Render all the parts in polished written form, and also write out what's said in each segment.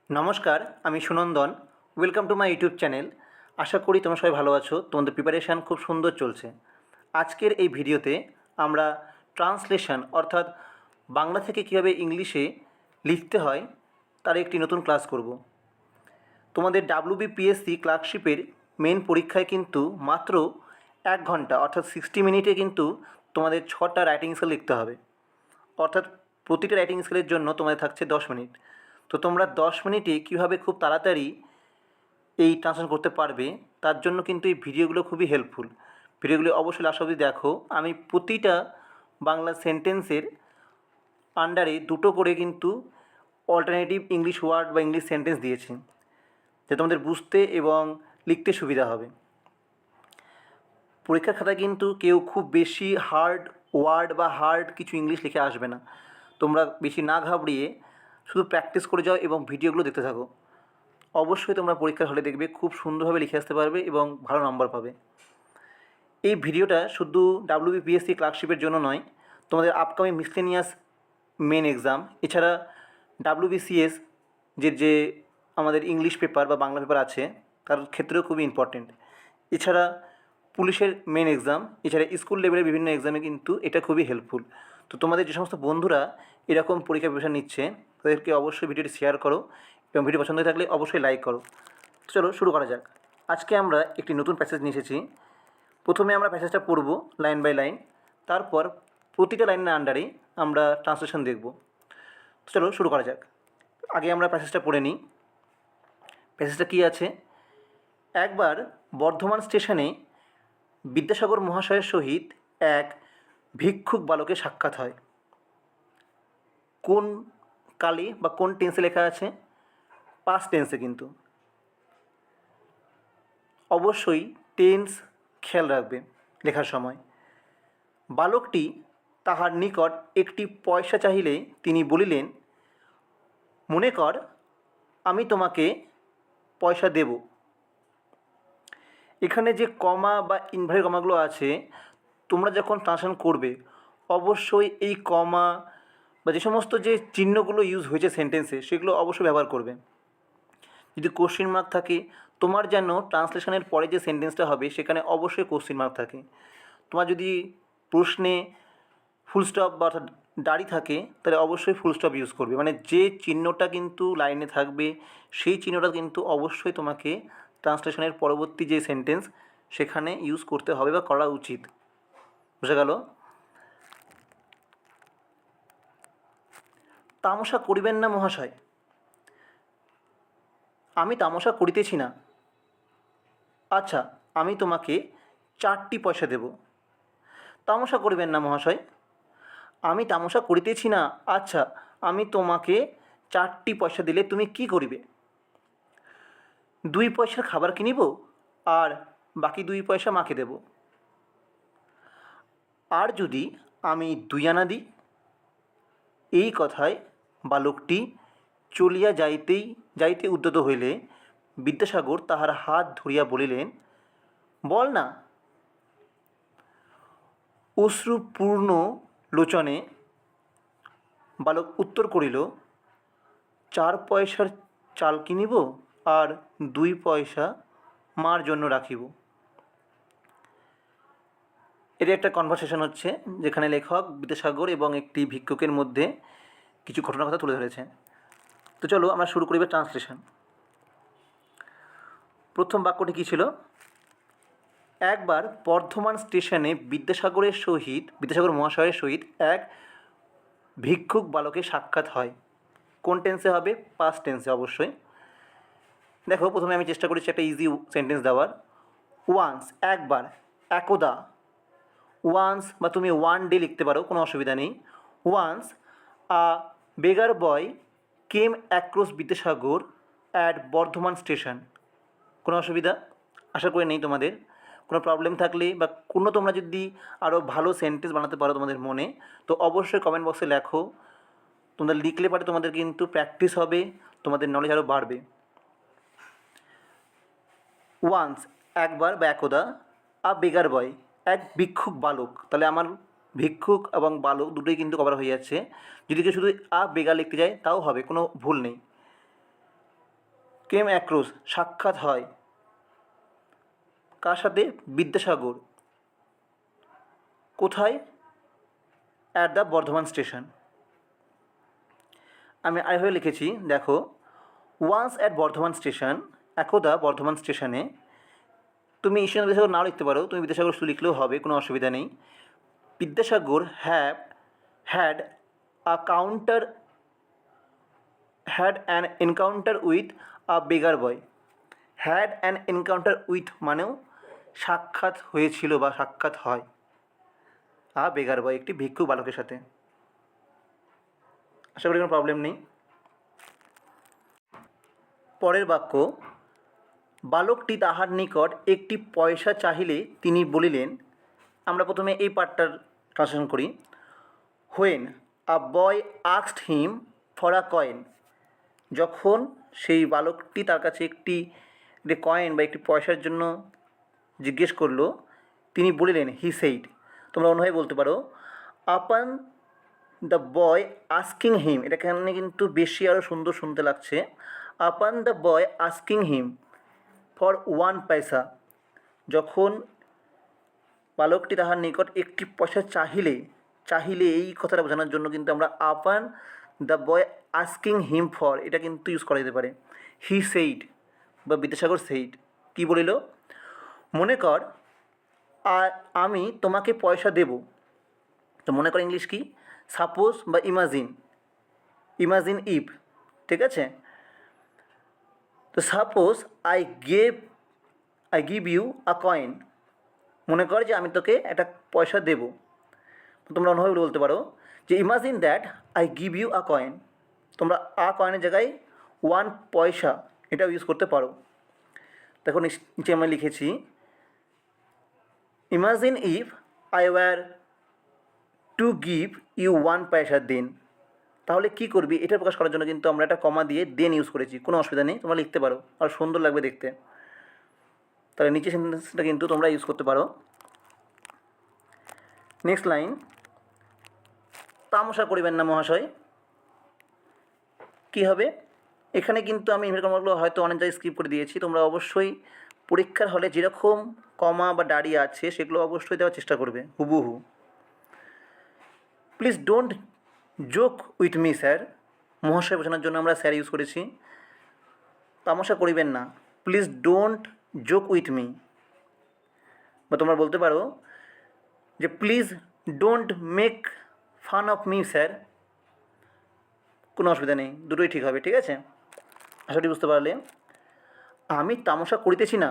নমস্কার, আমি Sunandan. Welcome to my YouTube channel. আশা করি তোমরা সবাই ভালো আছো। তোমাদের প্রিপারেশান খুব সুন্দর চলছে। আজকের এই ভিডিওতে আমরা ট্রান্সলেশন অর্থাৎ বাংলা থেকে কীভাবে ইংলিশে লিখতে হয় তার একটি নতুন ক্লাস করব। তোমাদের WBPSC ক্লার্কশিপের মেন পরীক্ষায় কিন্তু মাত্র 1 ঘন্টা অর্থাৎ 60 মিনিটে কিন্তু তোমাদের 6টা রাইটিং স্কেল লিখতে হবে। অর্থাৎ প্রতিটা রাইটিং স্কেলের জন্য তোমাদের থাকছে 10 মিনিট। তো তোমরা 10 মিনিটে কীভাবে খুব তাড়াতাড়ি এই ট্রান্সলেশন করতে পারবে তার জন্য কিন্তু এই ভিডিওগুলো খুবই হেল্পফুল। ভিডিওগুলো অবশ্যই লাস্ট অবধি দেখো। আমি প্রতিটা বাংলা সেন্টেন্সের আন্ডারে দুটো করে কিন্তু অল্টারনেটিভ ইংলিশ ওয়ার্ড বা ইংলিশ সেন্টেন্স দিয়েছি, যাতে তোমাদের বুঝতে এবং লিখতে সুবিধা হবে। পরীক্ষার খাতায় কিন্তু কেউ খুব বেশি হার্ড ওয়ার্ড বা হার্ড কিছু ইংলিশ লিখে আসবে না। তোমরা বেশি না ঘাবড়িয়ে শুধু প্র্যাকটিস করে যাও এবং ভিডিওগুলো দেখতে থাকো। অবশ্যই তোমরা পরীক্ষার হলে দেখবে খুব সুন্দরভাবে লিখে আসতে পারবে এবং ভালো নম্বর পাবে। এই ভিডিওটা শুধু WBPSC ক্লার্কশিপের জন্য নয়, তোমাদের আপকামিং মিসলেনিয়াস মেন এক্সাম, এছাড়া WBCS যে আমাদের ইংলিশ পেপার বা বাংলা পেপার আছে তার ক্ষেত্রেও খুবই ইম্পর্টেন্ট। এছাড়া পুলিশের মেন এক্সাম, এছাড়া স্কুল লেভেলের বিভিন্ন এক্সামে কিন্তু এটা খুবই হেল্পফুল। তো তোমাদের যে সমস্ত বন্ধুরা এরকম পরীক্ষা প্রিপারেশন নিচ্ছে তাদেরকে অবশ্যই ভিডিওটি শেয়ার করো এবং ভিডিও পছন্দ হয়ে থাকলে অবশ্যই লাইক করো। চলো শুরু করা যাক। আজকে আমরা একটি নতুন প্যাসেজ নিয়ে এসেছি। প্রথমে আমরা প্যাসেজটা পড়ব লাইন বাই লাইন, তারপর প্রতিটা লাইনের আন্ডারে আমরা ট্রান্সলেশন দেখব। চলো শুরু করা যাক। আগে আমরা প্যাসেজটা পড়ে নিই। প্যাসেজটা কী আছে? একবার বর্ধমান স্টেশনে বিদ্যাসাগর মহাশয়ের সহিত এক ভিক্ষুক বালকের সাক্ষাৎ হয়। কোন কালে বা কোন টেন্সে লেখা আছে? পাস্ট টেন্সে। কিন্তু অবশ্যই টেন্স খেয়াল রাখবে লেখার সময়। বালকটি তাহার নিকট একটি পয়সা চাহিলে তিনি বলিলেন, মনে কর আমি তোমাকে পয়সা দেব। এখানে যে কমা বা ইনভার্টেড কমাগুলো আছে, তোমরা যখন ট্রান্সলেশন করবে অবশ্যই এই কমা বা যে সমস্ত যে চিহ্নগুলো ইউজ হয়েছে সেন্টেন্সে সেগুলো অবশ্যই ব্যবহার করবে। যদি কোশ্চেন মার্ক থাকে, তোমার যেন ট্রান্সলেশনের পরে যে সেন্টেন্সটা হবে সেখানে অবশ্যই কোশ্চেন মার্ক থাকে। তোমার যদি প্রশ্নে ফুল স্টপ বা অর্থাৎ দাড়ি থাকে তাহলে অবশ্যই ফুল স্টপ ইউজ করবে। মানে যে চিহ্নটা কিন্তু লাইনে থাকবে সেই চিহ্নটা কিন্তু অবশ্যই তোমাকে ট্রান্সলেশনের পরবর্তী যে সেন্টেন্স সেখানে ইউজ করতে হবে বা করা উচিত। বুঝা গেল? তামাশা করিবেন না মহাশয়। আমি তামাশা করিতেছি না। আচ্ছা, আমি তোমাকে 4টি পয়সা দেব। তামাশা করিবেন না মহাশয়। আমি তামাশা করিতেছি না। আচ্ছা, আমি তোমাকে 4টি পয়সা দিলে তুমি কি করিবে? 2 পয়সার খাবার কিনিব আর বাকি 2 পয়সা মাকে দেব। আর যদি আমি 2 আনা দিই? এই কথায় বালকটি চলিয়া যাইতে উদ্যত হইলে বিদ্যাসাগর তাহার হাত ধরিয়া বলিলেন, বল না। অশ্রুপূর্ণ লোচনে বালক উত্তর করিল, 4 পয়সার চাল কিনিব আর 2 পয়সা মার জন্য রাখিব। এটা একটা কনভারসেশন হচ্ছে যেখানে লেখক বিদ্যাসাগর এবং একটি ভিক্ষুকের মধ্যে কিছু ঘটনার কথা তুলে ধরেছে। তো চলো আমরা শুরু করি ট্রান্সলেশন। প্রথম বাক্যটি কী ছিল? একবার বর্ধমান স্টেশনে বিদ্যাসাগর মহাশয়ের সহিত এক ভিক্ষুক বালকের সাক্ষাৎ হয়। কোন টেন্সে হবে? পাস্ট টেন্সে অবশ্যই। দেখো, প্রথমে আমি চেষ্টা করেছি একটা ইজি সেন্টেন্স দেওয়ার। ওয়ান্স, একবার। একদা, ওয়ান্স বা তুমি ওয়ান ডে লিখতে পারো, কোনো অসুবিধা নেই। Once a beggar boy came across Vidyasagar at Bardhaman station. কোনো অসুবিধা আশা করি নেই তোমাদের। কোনো প্রবলেম থাকলে বা কোনো তোমরা যদি আরও ভালো সেন্টেন্স বানাতে পারো তোমাদের মনে, তো অবশ্যই কমেন্ট বক্সে লেখো। তোমরা লিখলে পারে তোমাদের কিন্তু প্র্যাকটিস হবে, তোমাদের নলেজ আরও বাড়বে। ওয়ান্স, একবার বা একদা। আ বেগার বয়, এক ভিক্ষুক বালক। তাহলে আমার ভিক্ষুক এবং বালক দুটোই কিন্তু কভার হয়ে যাচ্ছে। যদি কেউ শুধু আ বেগার লিখতে যায় তাও হবে, কোনো ভুল নেই। কেম অ্যাক্রস সাক্ষাৎ হয়, কার সাথে? বিদ্যাসাগর। কোথায়? At the Bardhaman station. আমি আরেকভাবে লিখেছি, দেখো, ওয়ান্স অ্যাট বর্ধমান স্টেশন, একদা বর্ধমান স্টেশনে। তুমি ঈশ্বর বিদ্যাসাগর নাও লিখতে পারো, তুমি বিদ্যাসাগর শুধু লিখলেও হবে, কোনো অসুবিধা নেই। Vidyasagar had a counter had an encounter with a beggar boy. Had an encounter with মানেও সাক্ষাৎ হয়েছিল বা সাক্ষাৎ হয় আ বেগার বয়, একটি ভিক্ষুক বালকের সাথে। আশা করি কোনো প্রবলেম নেই। পরের বাক্য, বালকটি তাহার নিকট একটি পয়সা চাহিলে তিনি বলিলেন। আমরা প্রথমে এই পার্টটার ট্রান্সলেশন করি। When a boy asked him for a coin, যখন সেই বালকটি তার কাছে একটি কয়েন বা একটি পয়সার জন্য জিজ্ঞেস করলো, তিনি বলিলেন, হি সেইড। তোমরা অন্যভাবে বলতে পারো, আপান দ্য বয় আস্কিং হিম। এটা এখানে কিন্তু বেশি আরও সুন্দর শুনতে লাগছে। Upon the boy asking him for 1 paisa, যখন বালকটি তাহার নিকট একটি পয়সা চাহিলে এই কথাটা বোঝানোর জন্য কিন্তু আমরা upon the boy asking him for এটা কিন্তু ইউজ করা যেতে পারে। হি সেইড বা বিদ্যাসাগর সেইড, কী বলিল? মনে কর আমি তোমাকে পয়সা দেব। তো মনে কর ইংলিশ কি? সাপোজ বা ইমাজিন ইফ, ঠিক আছে? তো suppose I give you a coin, মনে কর যে আমি তোকে একটা পয়সা দেব। তোমরা অন্যভাবে বলতে পারো যে imagine that I give you a coin. তোমরা আ কয়েনের জায়গায় 1 পয়সা এটাও ইউজ করতে পারো। দেখো নিচে আমরা লিখেছি, imagine if I were to give you 1 পয়সা দেন। তাহলে কী করবি? এটা প্রকাশ করার জন্য কিন্তু আমরা একটা কমা দিয়ে দেন ইউজ করেছি, কোনো অসুবিধা নেই, তোমরা লিখতে পারো, আর সুন্দর লাগবে দেখতে। তাহলে নিচে সেন্টেন্সটা কিন্তু তোমরা ইউজ করতে পারো। নেক্সট লাইন, তামাশা করিবেন না মহাশয়। কী হবে? এখানে কিন্তু আমি ইনভার্টেড কমাগুলো হয়তো অনেক জায়গায় স্কিপ করে দিয়েছি। তোমরা অবশ্যই পরীক্ষার হলে যেরকম কমা বা দাড়ি আছে সেগুলো অবশ্যই দেওয়ার চেষ্টা করবে হুবহু। Please don't joke with me sir, মহাশয় বোঝানোর জন্য আমরা স্যার ইউজ করেছি। তামাশা করিবেন না, please don't joke with me. বা তোমরা বলতে পারো যে please don't make fun of me sir, কোনো অসুবিধা নেই, দুটোই ঠিক হবে, ঠিক আছে? আশা করি বুঝতে পারলে। আমি তামাশা করিতেছি না।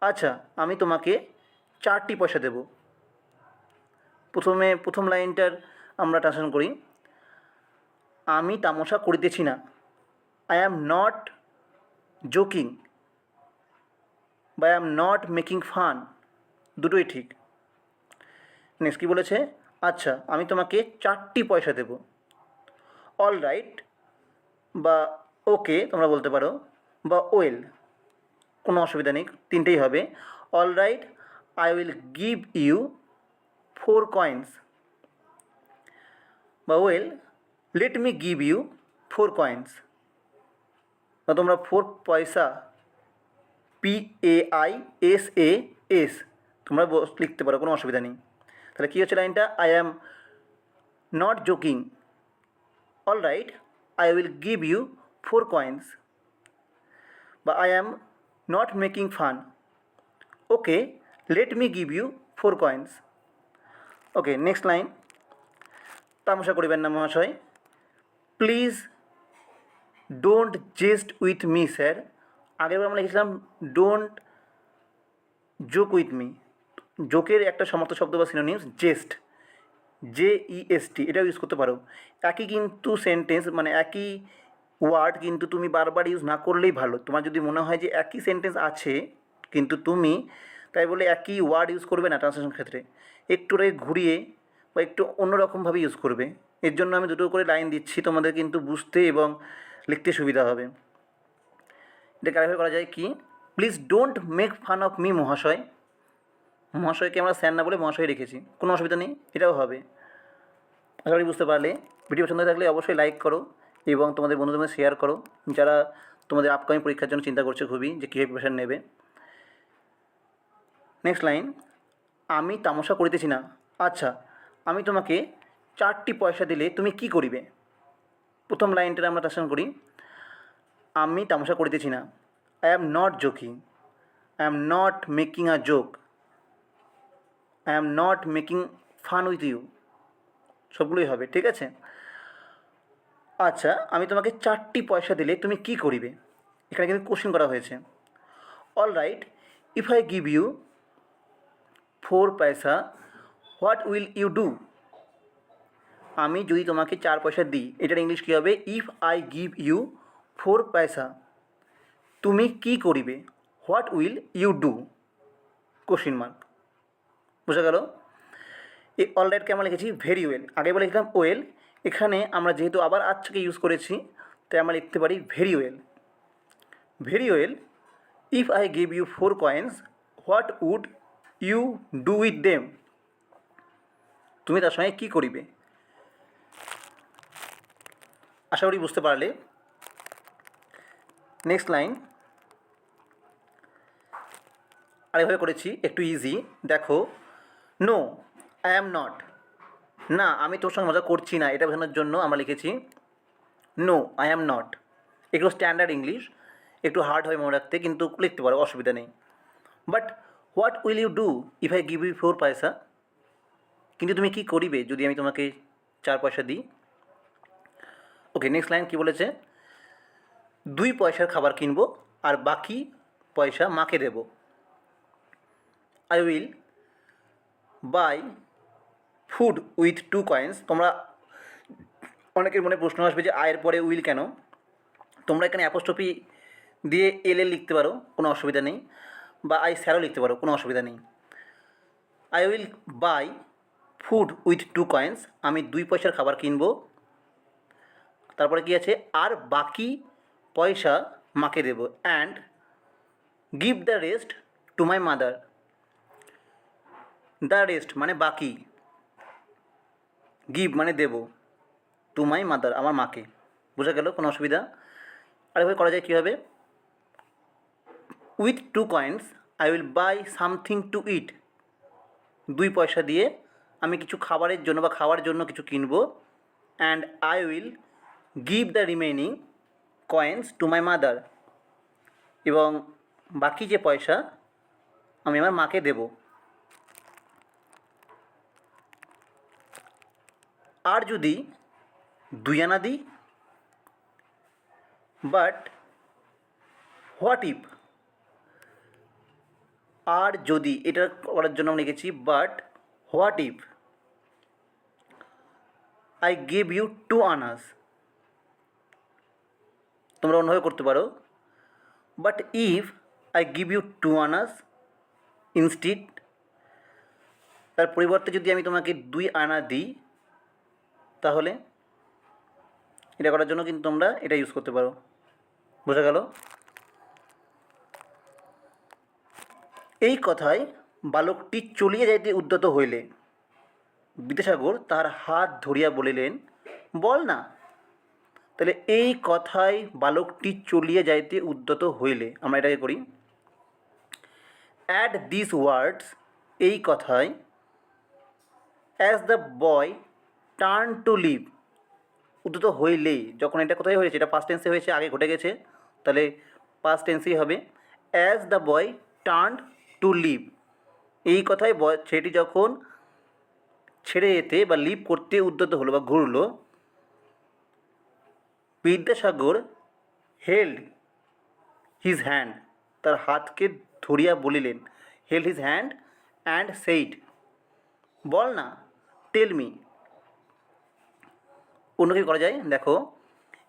আচ্ছা, আমি তোমাকে 4টি পয়সা দেব। প্রথম লাইনটার আমরা ট্রান্সলেশন করি, আমি তামাশা করিতেছি না, আই অ্যাম নট জোকিং বা I am not making fun, দুটোই ঠিক। নেক্সট কী বলেছে? আচ্ছা, আমি তোমাকে 4টি পয়সা দেব। অল রাইট বা ওকে তোমরা বলতে পারো, বা ওয়েল, কোনো অসুবিধা নেই, তিনটেই হবে। All right, I will give you 4 coins, বা well, let me give you 4 coins. বা তোমরা 4 পয়সা, PAISAS তোমরা লিখতে পারো, কোনো অসুবিধা নেই। তাহলে কী হচ্ছে লাইনটা? I am not joking, all right, I will give you 4 coins, বা I am not making fun, okay, let me give you 4 coins. Okay, next line, তামাশা করিবেন না মহাশয়। Please don't jest with me sir. আগেরবার আমরা লিখেছিলাম don't joke with me. জোকের একটা সমর্থ শব্দ বা সিনোনিমস জেস্ট, JEST, এটাও ইউজ করতে পারো। একই কিন্তু সেন্টেন্স, মানে একই ওয়ার্ড কিন্তু তুমি বারবার ইউজ না করলেই ভালো। তোমার যদি মনে হয় যে একই সেন্টেন্স আছে কিন্তু তুমি তাই বলে একই ওয়ার্ড ইউজ করবে না ট্রান্সলেশন ক্ষেত্রে, একটু ঘুরিয়ে বা একটু অন্যরকমভাবে ইউজ করবে। এর জন্য আমি দুটো করে লাইন দিচ্ছি, তোমাদের কিন্তু বুঝতে এবং লিখতে সুবিধা হবে। এটা কারেক্টভাবে করা যায় কি? Please don't make fun of me মহাশয়। মহাশয়কে আমরা স্যার না বলে মহাশয় রেখেছি, কোনো অসুবিধা নেই, এটাও হবে। আশা করি বুঝতে পারলে। ভিডিও পছন্দ থাকলে অবশ্যই লাইক করো এবং তোমাদের বন্ধুদের মধ্যে শেয়ার করো। যারা তোমাদের আপকামিং পরীক্ষার জন্য চিন্তা করছে খুবই যে কীভাবে প্রিপারেশন নেবে। নেক্সট লাইন, আমি তামাশা করিতেছি না। আচ্ছা, আমি তোমাকে 4টি পয়সা দিলে তুমি কি করিবে? প্রথম লাইনটা আমরা ট্রান্সলেশন করি। আমি তামাশা করিতেছি না, I am not joking, I am not making a joke, I am not making fun with you, সবগুলোই হবে, ঠিক আছে। আচ্ছা, আমি তোমাকে 4টি পয়সা দিলে তুমি কি করিবে? এখানে কিন্তু কোশ্চেন করা হয়েছে। All right, if I give you 4 পয়সা, হোয়াট উইল ইউ ডু? আমি যদি তোমাকে 4 পয়সা দিই, এটার ইংলিশ কী হবে? ইফ আই গিভ ইউ 4 পয়সা, তুমি কি করিবে? What will you do? Question mark. বোঝা গেল? এই অল রাইটকে আমরা লিখেছি ভেরি ওয়েল, আগে বলেছিলাম ওয়েল, এখানে আমরা যেহেতু আবার আচ্ছাকে ইউজ করেছি তাই আমরা লিখতে পারি very well. Very well, if I give you 4 coins, what would you do with them? তুমি তার সঙ্গে কী করিবে? আশা করি বুঝতে পারলে। নেক্সট লাইন আরেকভাবে করেছি, একটু ইজি, দেখো। নো, আই অ্যাম নট, না আমি তোর সঙ্গে মজা করছি না, এটা বোঝানোর জন্য আমরা লিখেছি নো আই অ্যাম নট। এগুলো স্ট্যান্ডার্ড ইংলিশ, একটু হার্ড হয় মনে রাখতে, কিন্তু লিখতে পারো, অসুবিধা নেই। But what will you do if I give you 4 পয়সা? কিন্তু তুমি কী করিবে যদি আমি তোমাকে 4 পয়সা দিই? ওকে, নেক্সট লাইন কী বলেছে? 2 পয়সার খাবার কিনবো আর বাকি পয়সা মাকে দেব। I will buy food with 2 coins. তোমরা অনেকের মনে প্রশ্ন আসবে যে আয়ের পরে উইল কেন? তোমরা এখানে অ্যাপোস্ট্রফি দিয়ে এল লিখতে পারো, কোনো অসুবিধা নেই, বা আই স্যারও লিখতে পারো, কোনো অসুবিধা নেই। I will buy food with 2 coins, আমি 2 পয়সার খাবার কিনবো, তারপরে কী আছে? আর বাকি পয়সা মাকে দেব। And give the rest to my mother. The rest মানে বাকি, গিভ মানে দেব, টু মাই মাদার আমার মাকে। বোঝা গেল? কোনো অসুবিধা? আরেকভাবে করা যায় কীভাবে? With 2 coins I will buy something to eat. 2 পয়সা দিয়ে আমি কিছু খাবারের জন্য বা খাওয়ার জন্য কিছু কিনবো। And I will give the remaining coins two my mother, এবং বাকি যে পয়সা আমি আমার মাকে দেব। আর যদি 2 আনা দিই? বাট হোয়াট ইফ, আর যদি, এটা করার জন্য আমি লিখেছি but what if I give you 2 annas. তোমরা অন্যভাবে করতে পারো, but if I give you 2 annas instead, তার পরিবর্তে যদি আমি তোমাকে 2 আনা দিই, তাহলে এটা করার জন্য কিন্তু তোমরা এটা ইউজ করতে পারো। বোঝা গেল? এই কথায় বালকটি চলিয়া যাইতে উদ্যত হইলে বিদ্যাসাগর তাহার হাত ধরিয়া বলিলেন, বল না। তাহলে এই কথায় বালকটি চলিয়া যাইতে উদ্যত হইলে আমরা এটাকে করি, অ্যাড দিস ওয়ার্ডস, এই কথায়, as the boy turn to leave. উদ্যত হইলেই, যখন এটা কোথায় হয়েছে, এটা পাস্ট টেন্সে হয়েছে, আগে ঘটে গেছে, তাহলে পাস্ট টেন্সেই হবে। As the boy turn to leave, এই কথায় ছেলেটি যখন ছেড়ে যেতে বা লিভ করতে উদ্যত হলো বা ঘুরলো, বিদ্যাসাগর হেল্ড হিজ হ্যান্ড, তার হাতকে ধরিয়া বলিলেন, held his hand and said, বল না, টেল মি। অন্য কী করা যায়? দেখো,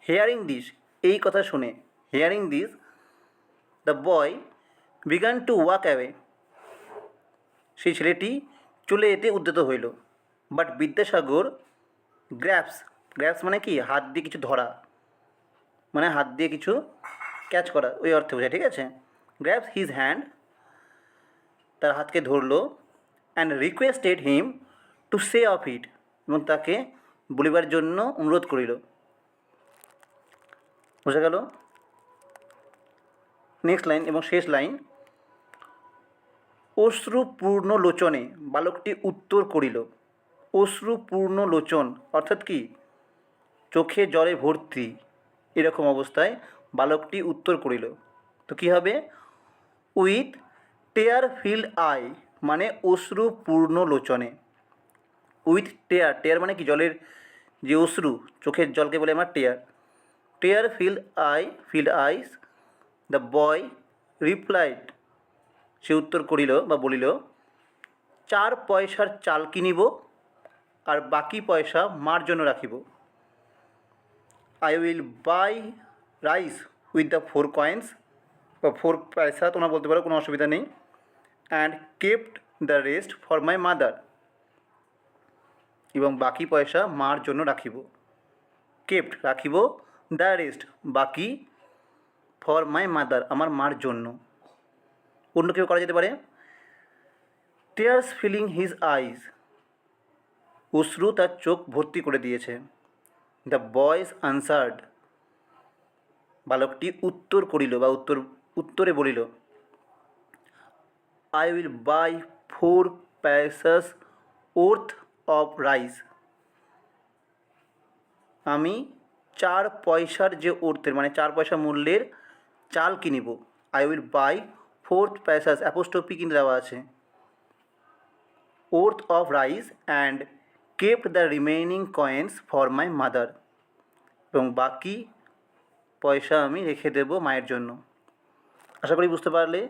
হেয়ারিং দিস, এই কথা শুনে, hearing this the boy began to walk away, সেই ছেলেটি চলে যেতে উদ্যত হইল। বাট বিদ্যাসাগর গ্র্যাপস, গ্র্যাপস মানে কি? হাত দিয়ে কিছু ধরা, মানে হাত দিয়ে কিছু ক্যাচ করা, ওই অর্থে বোঝায়, ঠিক আছে। গ্র্যাপস হিজ হ্যান্ড, তার হাতকে ধরলো, and requested him to say of it, এবং তাকে বলিবার জন্য অনুরোধ করিল। বোঝা গেল? নেক্সট লাইন এবং শেষ লাইন, অশ্রুপূর্ণ লোচনে বালকটি উত্তর করিল। অশ্রুপূর্ণ লোচন অর্থাৎ কি, চোখে জলে ভর্তি, এরকম অবস্থায় বালকটি উত্তর করিল। তো কী হবে, উইথ টেয়ার ফিল্ড আই, মানে অশ্রুপূর্ণ লোচনে। উইথ টেয়ার, টেয়ার মানে কি, জলের যে অশ্রু, চোখের জলকে বলে আমরা tear. Tear filled eyes, the boy replied, সে উত্তর করিল বা বলিল, 4 পয়সার চাল কিনিব আর বাকি পয়সা মার জন্য রাখিব। I will by rice with the 4 coins, বা 4 পয়সা তোমরা বলতে পারো, কোনো অসুবিধা নেই। And kept the rest for my mother, এবং বাকি পয়সা মার জন্য রাখিব। কেপ্ট রাখিব, দ্য রেস্ট বাকি, ফর মাই মাদার আমার মার জন্য। অন্য কেউ করা যেতে পারে, টিয়ার্স ফিলিং হিজ আইজ, অশ্রু তার চোখ ভর্তি করে দিয়েছে। দ্য বয়েজ আনসার্ড, বালকটি উত্তর করিল বা উত্তরে বলিল, I will buy 4 paisas worth of rice, আমি 4 পয়সার যে অর্থের, মানে 4 পয়সা মূল্যের চাল কিনিব। আই উইল বাই 4 পয়সাস, অ্যাপোস্ট্রফি কিন্তু দেওয়া আছে, worth of rice and kept the remaining coins for my mother, এবং বাকি পয়সা আমি রেখে দেব মায়ের জন্য। আশা করি বুঝতে পারলে।